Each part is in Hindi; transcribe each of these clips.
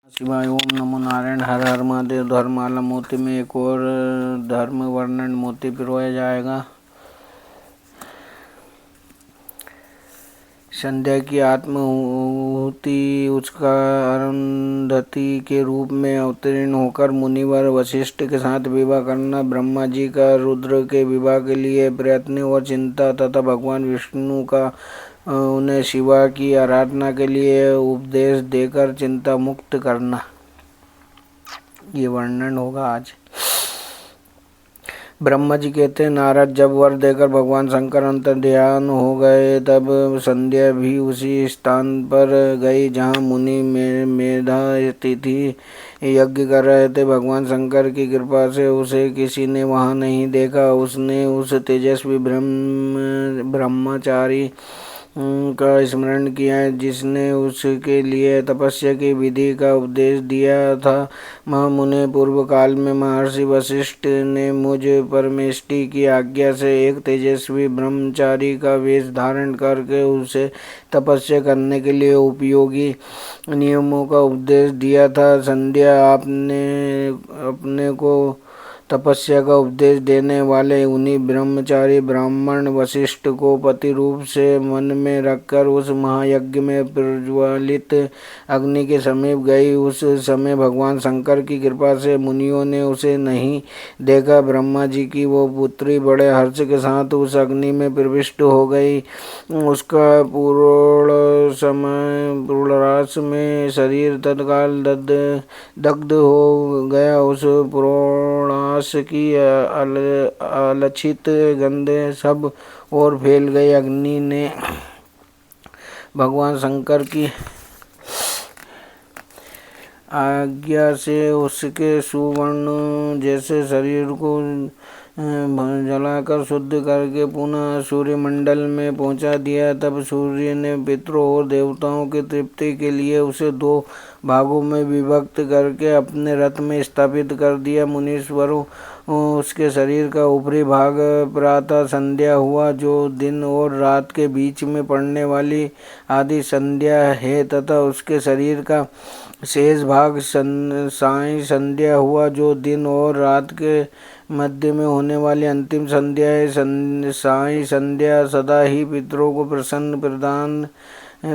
शिवाय। ओम नमो नारायण। हर हर महादेव। धर्ममाला मोती में एक और धर्म वर्णन मोती पिरोया जाएगा। संध्या की आत्माहुति उसका अरुंधति के रूप में अवतीर्ण होकर मुनिवर वशिष्ठ के साथ विवाह करना, ब्रह्मा जी का रुद्र के विवाह के लिए प्रयत्न और चिंता तथा भगवान विष्णु का उन्हें शिवा की आराधना के लिए उपदेश देकर चिंता मुक्त करना, ये वर्णन होगा आज। ब्रह्मा जी कहते हैं, नारद जब वर देकर भगवान शंकर अंतर्ध्यान हो गए तब संध्या भी उसी स्थान पर गई जहाँ मुनि मेधा तिथि यज्ञ कर रहे थे। भगवान शंकर की कृपा से उसे किसी ने वहाँ नहीं देखा। उसने उस तेजस्वी ब्रह्मचारी का स्मरण किया जिसने उसके लिए तपस्या की विधि का उपदेश दिया था। महामुनि, पूर्व काल में महर्षि वशिष्ठ ने मुझ परमेष्टि की आज्ञा से एक तेजस्वी ब्रह्मचारी का वेश धारण करके उसे तपस्या करने के लिए उपयोगी नियमों का उपदेश दिया था। संध्या आपने अपने को तपस्या का उपदेश देने वाले उन्हीं ब्रह्मचारी ब्राह्मण वशिष्ठ को पति रूप से मन में रखकर उस महायज्ञ में प्रज्वलित अग्नि के समीप गई। उस समय भगवान शंकर की कृपा से मुनियों ने उसे नहीं देखा। ब्रह्मा जी की वो पुत्री बड़े हर्ष के साथ उस अग्नि में प्रविष्ट हो गई। उसका पूर्णास में शरीर तत्काल दग्ध हो गया। उस पूर्णास की अलक्षित गंध सब और फैल गई। अग्नि ने भगवान शंकर की आज्ञा से उसके सुवर्ण जैसे शरीर को जलाकर शुद्ध करके पुनः सूर्यमंडल में पहुंचा दिया। तब सूर्य ने पितरों और देवताओं की तृप्ति के लिए उसे दो भागों में विभक्त करके अपने रथ में स्थापित कर दिया। मुनीश्वरों, उसके शरीर का ऊपरी भाग प्रातः संध्या हुआ जो दिन और रात के बीच में पड़ने वाली आदि संध्या है, तथा उसके शरीर का शेष भाग साय संध्या हुआ जो दिन और रात के मध्य में होने वाली अंतिम संध्या है। साय संध्या सदा ही पितरों को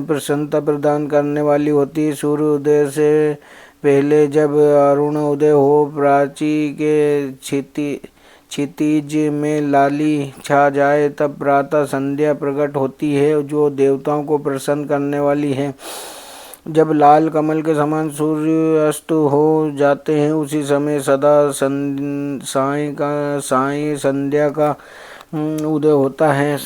प्रसन्नता प्रदान करने वाली होती है। सूर्य उदय से पहले जब अरुण उदय हो प्राची के क्षितिज में लाली छा जाए तब प्रातः संध्या प्रकट होती है जो देवताओं को प्रसन्न करने वाली है। जब लाल कमल के समान सूर्य अस्त हो जाते हैं उसी समय सदा साय संध्या का उदय होता है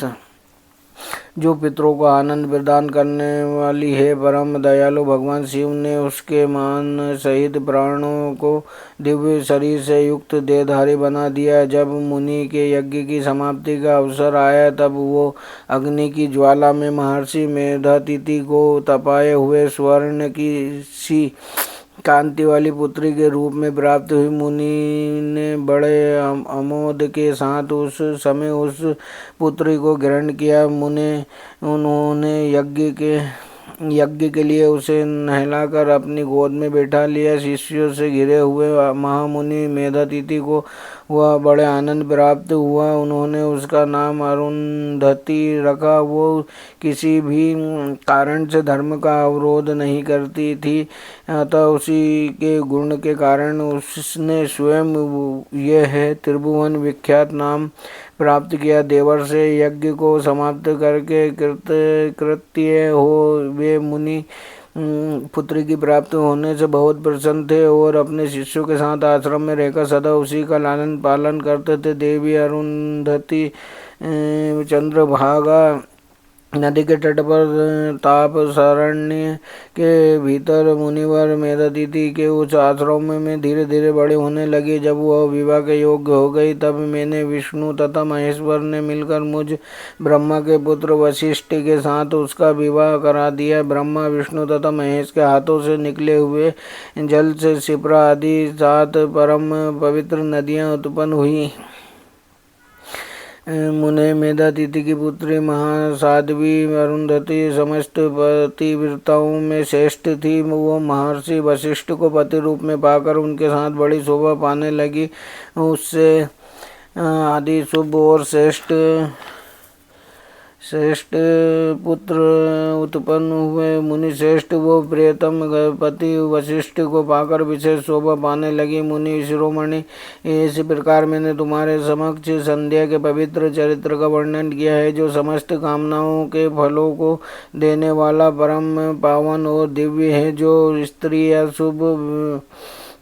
जो पितरों को आनंद प्रदान करने वाली है। परम दयालु भगवान शिव ने उसके मान सहित प्राणों को दिव्य शरीर से युक्त देहधारी बना दिया। जब मुनि के यज्ञ की समाप्ति का अवसर आया तब वो अग्नि की ज्वाला में महर्षि मेधातिथि को तपाए हुए स्वर्ण की सी कांति वाली पुत्री के रूप में प्राप्त हुई। मुनि ने बड़े आमोद के साथ उस समय उस पुत्री को ग्रहण किया। उन्होंने यज्ञ के लिए उसे नहलाकर अपनी गोद में बैठा लिया। शिष्यों से घिरे हुए महामुनि मेधातिथि को वह बड़े आनंद प्राप्त हुआ। उन्होंने उसका नाम अरुंधति रखा। वो किसी भी कारण से धर्म का अवरोध नहीं करती थी, अतः उसी के गुण के कारण उसने स्वयं यह त्रिभुवन विख्यात नाम प्राप्त किया। देवर से यज्ञ को समाप्त करके कृत्य हो वे मुनि पुत्री की प्राप्त होने से बहुत प्रसन्न थे और अपने शिष्यों के साथ आश्रम में रहकर सदा उसी का लालन पालन करते थे। देवी अरुंधति चंद्रभागा नदी के तट पर तापसारण्य के भीतर मुनिवर मेधातिथि के उस आश्रम में धीरे धीरे बड़े होने लगे। जब वह विवाह के योग्य हो गई तब मैंने विष्णु तथा महेश्वर ने मिलकर मुझ ब्रह्मा के पुत्र वशिष्ठ के साथ उसका विवाह करा दिया। ब्रह्मा, विष्णु तथा महेश के हाथों से निकले हुए जल से शिप्रा आदि 7 परम पवित्र नदियाँ उत्पन्न हुई। मुने मेधातिथि की पुत्री महासाध्वी अरुंधति समस्त पतिव्रताओं में श्रेष्ठ थी। वो महर्षि वशिष्ठ को पति रूप में पाकर उनके साथ बड़ी शोभा पाने लगी। उससे आदि शुभ और श्रेष्ठ पुत्र उत्पन्न हुए। मुनि श्रेष्ठ वो प्रियतम पति वशिष्ठ को पाकर विशेष शोभा पाने लगी। मुनि शिरोमणि, इस प्रकार मैंने तुम्हारे समक्ष संध्या के पवित्र चरित्र का वर्णन किया है, जो समस्त कामनाओं के फलों को देने वाला, परम पावन और दिव्य है। जो स्त्री या शुभ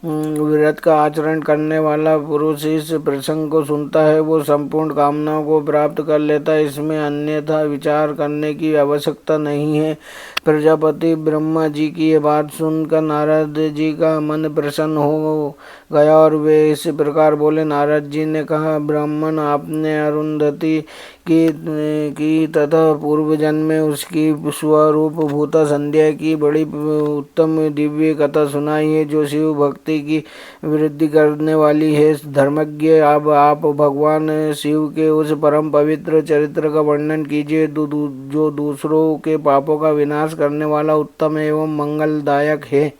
व्रत का आचरण करने वाला पुरुष इस प्रसंग को सुनता है, वो संपूर्ण कामनाओं को प्राप्त कर लेता है। इसमें अन्यथा विचार करने की आवश्यकता नहीं है। प्रजापति ब्रह्मा जी की ये बात सुनकर नारद जी का मन प्रसन्न हो गया और वे इस प्रकार बोले। नारद जी ने कहा, ब्राह्मण, आपने अरुंधति की तथा पूर्व जन्म में उसकी स्वरूप भूता संध्या की बड़ी उत्तम दिव्य कथा सुनाई है, जो शिव भक्ति की वृद्धि करने वाली है। धर्मज्ञ, अब आप भगवान शिव के उस परम पवित्र चरित्र का वर्णन कीजिए जो दूसरों के पापों का विनाश करने वाला, उत्तम एवं मंगलदायक है।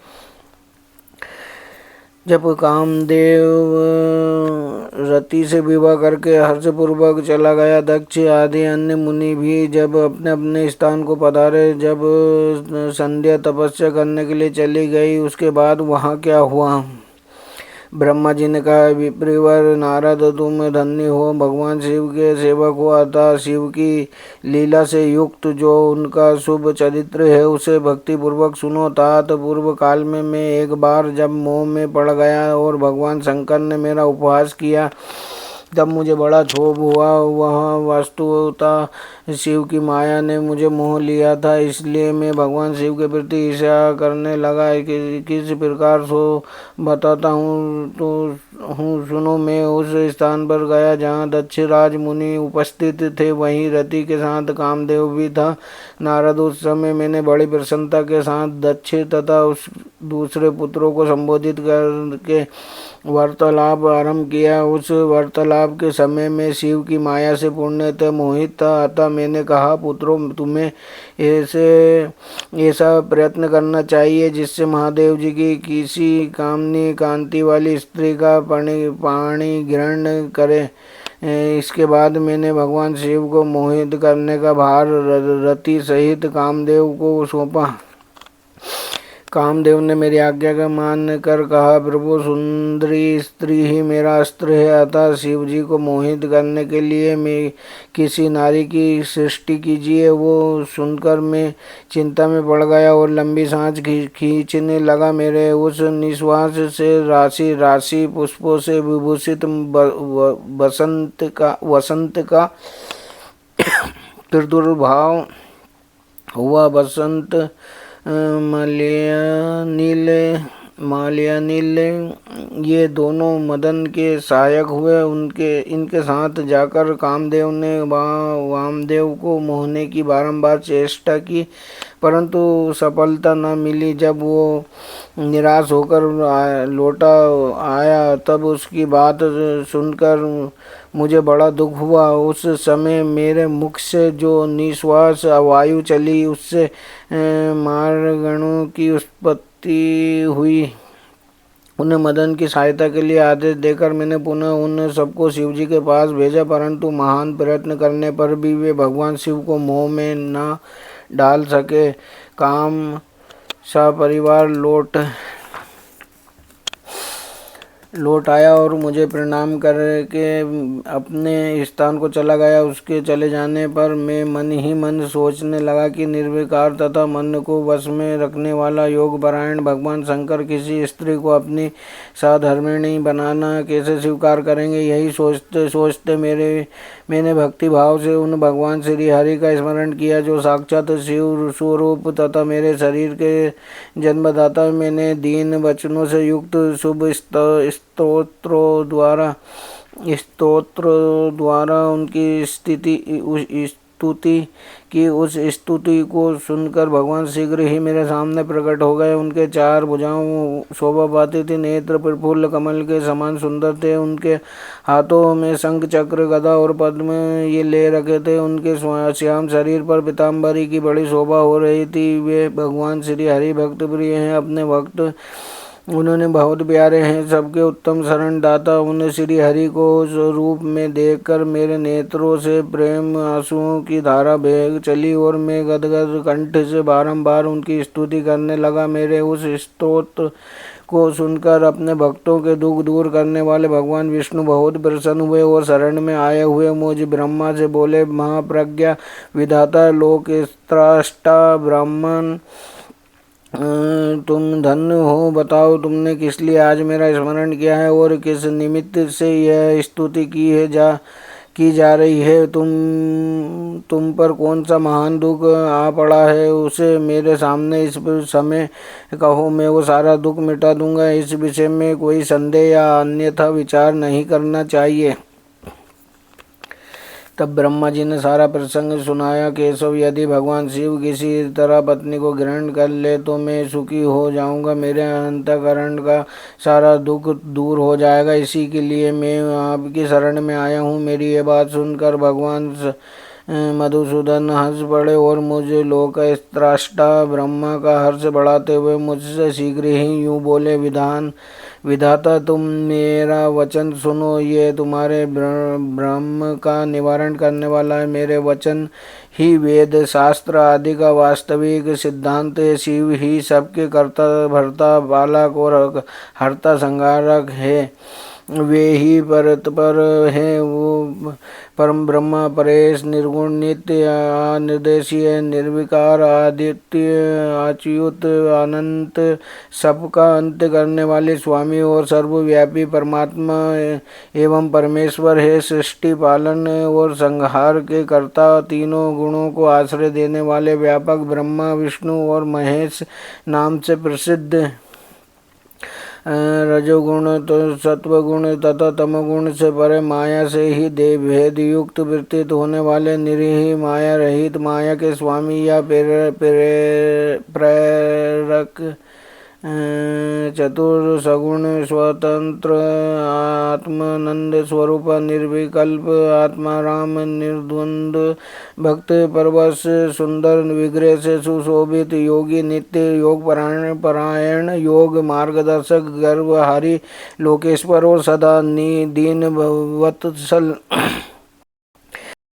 जब कामदेव रति से विवाह करके हर्षपूर्वक चला गया, दक्ष आदि अन्य मुनि भी जब अपने अपने स्थान को पधारे, जब संध्या तपस्या करने के लिए चली गई, उसके बाद वहाँ क्या हुआ? ब्रह्मा जी ने कहा, विप्रवर नारद, तुम धन्य हो, भगवान शिव के सेवक हो, अतः शिव की लीला से युक्त जो उनका शुभ चरित्र है उसे भक्ति पूर्वक सुनो। तात पूर्व काल में मैं एक बार जब मोह में पड़ गया और भगवान शंकर ने मेरा उपहास किया, तब मुझे बड़ा क्षोभ हुआ। वह वास्तुतः शिव की माया ने मुझे मोह लिया था, इसलिए मैं भगवान शिव के प्रति ईर्ष्या करने लगा। किस प्रकार सो बताता हूँ सुनो। मैं उस स्थान पर गया जहाँ दक्षराज मुनि उपस्थित थे, वहीं रति के साथ कामदेव भी था। नारद, उस समय मैंने बड़ी प्रसन्नता के साथ दक्ष तथा उस दूसरे पुत्रों को संबोधित करके वार्तालाप आरंभ किया। उस वार्तालाप के समय में शिव की माया से पूर्णतः मोहित था। अतः मैंने कहा, पुत्रों, तुम्हें ऐसा प्रयत्न करना चाहिए जिससे महादेव जी की किसी कामनी कांति वाली स्त्री का पाणी ग्रहण करे। इसके बाद मैंने भगवान शिव को मोहित करने का भार रति सहित कामदेव को सौंपा। कामदेव ने मेरी आज्ञा का मान कर कहा, प्रभु, सुंदरी स्त्री ही मेरा अस्त्र है, अतः शिव जी को मोहित करने के लिए मैं किसी नारी की सृष्टि कीजिए। वो सुनकर मैं चिंता में पड़ गया और लंबी सांस खींचने लगा। मेरे उस निश्वास से राशि राशि पुष्पों से विभूषित वसंत का प्रादुर्भाव हुआ। बसंत माल्यानिल ये दोनों मदन के सहायक हुए। इनके साथ जाकर कामदेव ने वामदेव को मोहने की बारंबार चेष्टा की, परंतु सफलता न मिली। जब वो निराश होकर लौटा आया, तब उसकी बात सुनकर मुझे बड़ा दुख हुआ। उस समय मेरे मुख से जो निश्वास वायु चली, उससे मार्गणों की उत्पत्ति हुई। उन्हें मदन की सहायता के लिए आदेश देकर मैंने पुनः उन सबको शिवजी के पास भेजा, परंतु महान प्रयत्न करने पर भी वे भगवान शिव को मोह में न डाल सके। काम सपरिवार लौट आया और मुझे प्रणाम करके अपने स्थान को चला गया। उसके चले जाने पर मैं मन ही मन सोचने लगा कि निर्विकार तथा मन को वश में रखने वाला योग परायण भगवान शंकर किसी स्त्री को अपनी साधर्मिणी बनाना कैसे स्वीकार करेंगे। यही सोचते सोचते मैंने भक्ति भाव से उन भगवान श्री हरि का स्मरण किया, जो साक्षात शिव स्वरूप तथा मेरे शरीर के जन्मदाता। मैंने दीन वचनों से युक्त शुभ स्तोत्रों द्वारा उनकी स्तुति की। उस स्तुति को सुनकर भगवान शीघ्र ही मेरे सामने प्रकट हो गए। उनके 4 भुजाओं शोभा पाती थी, नेत्र प्रफुल्ल कमल के समान सुंदर थे। उनके हाथों में शंख चक्र गदा और पद्म ये ले रखे थे। उनके श्याम शरीर पर पीताम्बरी की बड़ी शोभा हो रही थी। वे भगवान श्री हरि भक्त प्रिय हैं, अपने भक्त उन्होंने बहुत प्यारे हैं, सबके उत्तम शरण दाता। उन्हें श्री हरि को उस रूप में देखकर मेरे नेत्रों से प्रेम आंसुओं की धारा बह चली और मैं गदगद कंठ से बारंबार उनकी स्तुति करने लगा। मेरे उस स्तोत्र को सुनकर अपने भक्तों के दुख दूर करने वाले भगवान विष्णु बहुत प्रसन्न हुए और शरण में आए हुए मुझ ब्रह्मा से बोले, महाप्रज्ञा विधाता लोक त्राष्टा ब्राह्मण तुम धन्य हो। बताओ तुमने किस लिए आज मेरा स्मरण किया है और किस निमित्त से यह स्तुति की जा रही है। तुम पर कौन सा महान दुख आ पड़ा है, उसे मेरे सामने इस समय कहो, मैं वो सारा दुख मिटा दूंगा। इस विषय में कोई संदेह या अन्यथा विचार नहीं करना चाहिए। तब ब्रह्मा जी ने सारा प्रसंग सुनाया। केशव, यदि भगवान शिव किसी तरह पत्नी को ग्रहण कर ले तो मैं सुखी हो जाऊंगा, मेरे अंतःकरण का सारा दुख दूर हो जाएगा। इसी के लिए मैं आपकी शरण में आया हूँ। मेरी ये बात सुनकर भगवान मधुसूदन हंस पड़े और मुझे लोक त्राष्टा ब्रह्मा का हर्ष बढ़ाते हुए मुझसे शीघ्र ही यूँ बोले, विधाता तुम मेरा वचन सुनो, ये तुम्हारे ब्रह्म का निवारण करने वाला है। मेरे वचन ही वेद शास्त्र आदि का वास्तविक सिद्धांत है। शिव ही सबके कर्ता भर्ता पालक और हर्ता संहारक है। वे ही परतपर हैं। वो परम ब्रह्मा परेश निर्गुण नित्य निर्देशीय निर्विकार आदित्य अच्युत अनंत सबका अंत करने वाले स्वामी और सर्वव्यापी परमात्मा एवं परमेश्वर है। सृष्टि पालन और संहार के कर्ता, तीनों गुणों को आश्रय देने वाले व्यापक ब्रह्मा विष्णु और महेश नाम से प्रसिद्ध रजोगुण तो सत्वगुण तथा तमगुण से परे माया से ही भेद युक्त वृत्तित होने वाले निरीह माया रहित माया के स्वामी या प्रेरक चतुर सगुण स्वतंत्र आत्मानंद स्वरूप निर्विकल्प आत्मा राम निर्द्वंद्व भक्त परवश सुंदर विग्रह से सुशोभित योगी नित्य योग परायण योग मार्गदर्शक गर्वहारी लोकेश्वर और सदा दीन वत्सल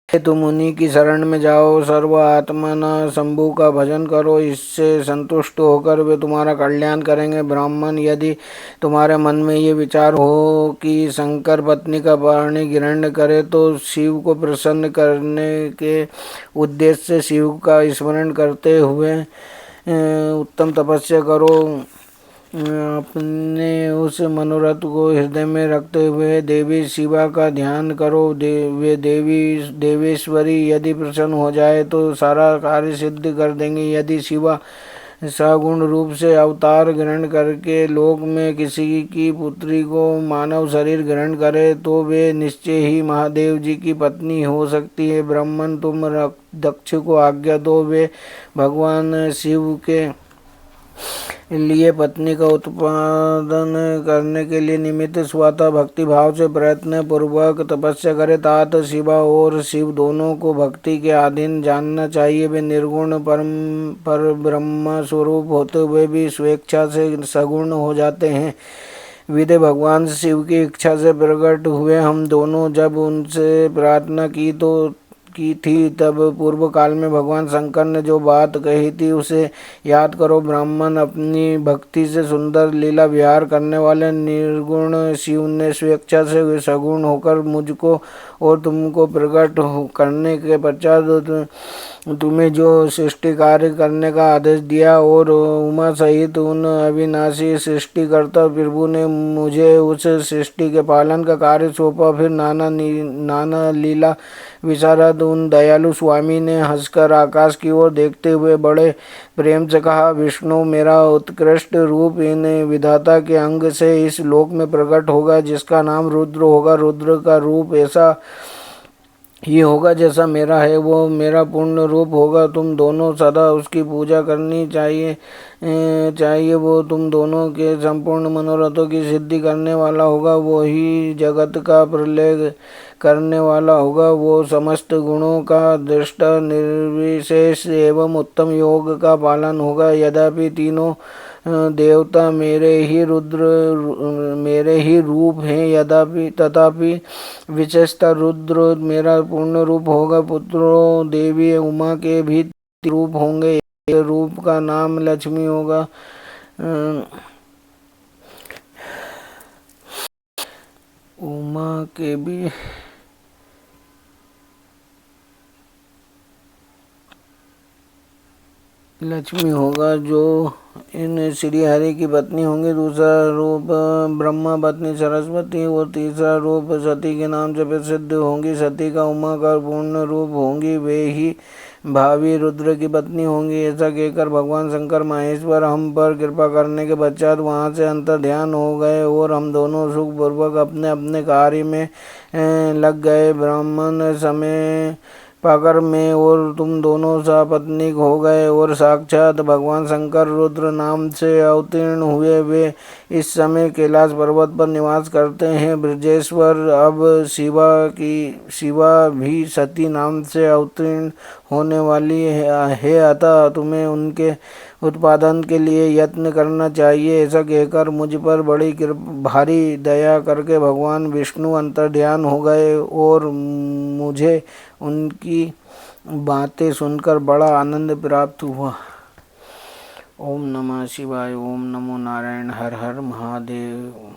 तुम उन्हीं की शरण में जाओ। सर्व आत्मना शंभु का भजन करो, इससे संतुष्ट होकर वे तुम्हारा कल्याण करेंगे। ब्राह्मण, यदि तुम्हारे मन में ये विचार हो कि शंकर पत्नी का पाणी ग्रहण करे तो शिव को प्रसन्न करने के उद्देश्य से शिव का स्मरण करते हुए उत्तम तपस्या करो। अपने उस मनोरथ को हृदय में रखते हुए देवी शिवा का ध्यान करो। वे देवेश्वरी यदि प्रसन्न हो जाए तो सारा कार्य सिद्ध कर देंगे। यदि शिवा सगुण रूप से अवतार ग्रहण करके लोक में किसी की पुत्री को मानव शरीर ग्रहण करे तो वे निश्चय ही महादेव जी की पत्नी हो सकती है। ब्राह्मण, तुम दक्ष को आज्ञा दो, वे भगवान शिव के लिए पत्नी का उत्पादन करने के लिए निमित्त स्वतः भक्ति भाव से प्रयत्न पूर्वक तपस्या करे। तात शिवा और शिव दोनों को भक्ति के अधीन जानना चाहिए। वे निर्गुण पर ब्रह्म स्वरूप होते हुए भी स्वेच्छा से सगुण हो जाते हैं। विदे भगवान शिव की इच्छा से प्रकट हुए। हम दोनों जब उनसे प्रार्थना की थी तब पूर्व काल में भगवान शंकर ने जो बात कही थी उसे याद करो। ब्राह्मण, अपनी भक्ति से सुंदर लीला विहार करने वाले निर्गुण शिव ने स्वेच्छा से सगुण होकर मुझको और तुमको प्रकट करने के पश्चात तुम्हें जो सृष्टि कार्य करने का आदेश दिया और उमा सहित उन अविनाशी सृष्टिकर्ता प्रभु ने मुझे उस सृष्टि के पालन का कार्य सौंपा। फिर नाना लीला विशारद उन दयालु स्वामी ने हंसकर आकाश की ओर देखते हुए बड़े प्रेम से कहा, विष्णु, मेरा उत्कृष्ट रूप इन विधाता के अंग से इस लोक में प्रकट होगा जिसका नाम रुद्र होगा। रुद्र का रूप ऐसा ये होगा जैसा मेरा है, वो मेरा पूर्ण रूप होगा। तुम दोनों सदा उसकी पूजा करनी चाहिए। वो तुम दोनों के संपूर्ण मनोरथों की सिद्धि करने वाला होगा। वो ही जगत का प्रलय करने वाला होगा। वो समस्त गुणों का दृष्टा, निर्विशेष एवं उत्तम योग का पालन होगा। यद्यपि तीनों देवता मेरे ही रूप हैं, तथापि विशेषता रुद्र मेरा पूर्ण रूप होगा। पुत्रों, देवी उमा के भी रूप होंगे। ये रूप का नाम लक्ष्मी होगा। उमा के भी लक्ष्मी होगा, जो इन श्री हरि की पत्नी होंगी। दूसरा रूप ब्रह्मा पत्नी सरस्वती और तीसरा रूप सती के नाम से प्रसिद्ध होंगी। सती का उमा का पूर्ण रूप होंगी, वे ही भावी रुद्र की पत्नी होंगी। ऐसा कहकर भगवान शंकर महेश्वर हम पर कृपा करने के पश्चात वहाँ से अंतर्ध्यान हो गए और हम दोनों सुखपूर्वक अपने अपने कार्य में लग गए। ब्राह्मण समय पाकर में और तुम दोनों सपत्नीक हो गए और साक्षात भगवान शंकर रुद्र नाम से अवतीर्ण हुए। वे इस समय कैलाश पर्वत पर निवास करते हैं। ब्रजेश्वर अब शिवा भी सती नाम से अवतीर्ण होने वाली है, अतः तुम्हें उनके उत्पादन के लिए यत्न करना चाहिए। ऐसा कहकर मुझ पर बड़ी भारी दया करके भगवान विष्णु अंतर्ध्यान हो गए और मुझे उनकी बातें सुनकर बड़ा आनंद प्राप्त हुआ। ओम नमः शिवाय। ओम नमो नारायण। हर हर महादेव।